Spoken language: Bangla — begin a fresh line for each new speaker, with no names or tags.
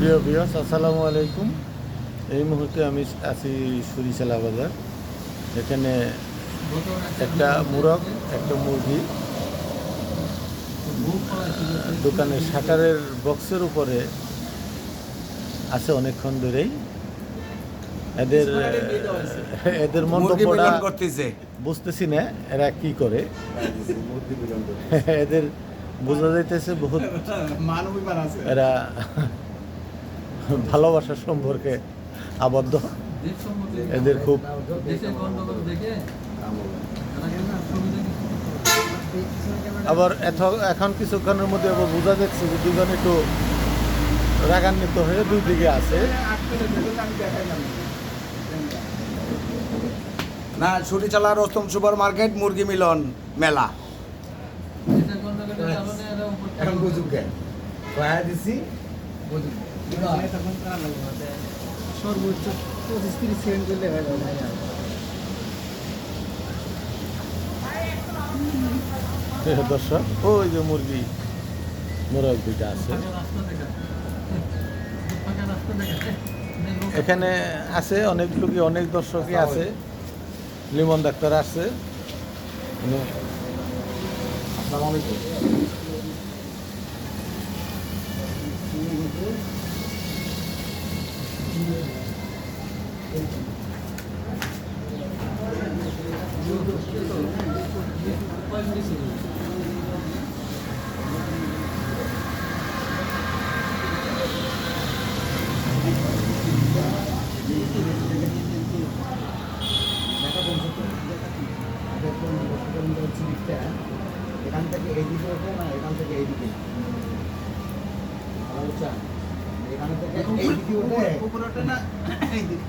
প্রিয় ভিউয়ার্স, আসসালামু আলাইকুম। এই মুহূর্তে আমি আছি সরিষালা বাজার। এখানে একটা মুরগ, একটা মুরগি দোকানের শাটারের বক্সের উপরে আছে অনেকক্ষণ ধরেই। এদের এদের মন্তব্যটা
করতেছে
বুঝতেছি না এরা কি করে। এদের বোঝা যাইতেছে বহুত এরা ভালোবাসার সম্পর্কে আবদ্ধ। এদের খুব আবার এখন কিছুক্ষণের মধ্যে আবার বোঝা যাচ্ছে যে দুজন একটু রাগান্বিত হয়ে দুই দিকে আছে।
না সরিষালা রস্তম সুপার মার্কেট মুরগি মিলন মেলা এখন বুঝুক দিছি
সর্বোচ্চ 25-30 সেকেন্ড করলে হয়ে যাবে।
দর্শক, ওই যে মুরগি মোরগ দুইটা আছে এখানে আছে, অনেক লোকই, অনেক দর্শকই আছে। লিমন ডাক্তার আসছে।
আসসালামু আলাইকুম। এখান থেকে এইদিকে ওঠে না, এখান থেকে এইদিকে এখান থেকে এইদিকে ওঠে, উপরে ওঠে না, এইদিকে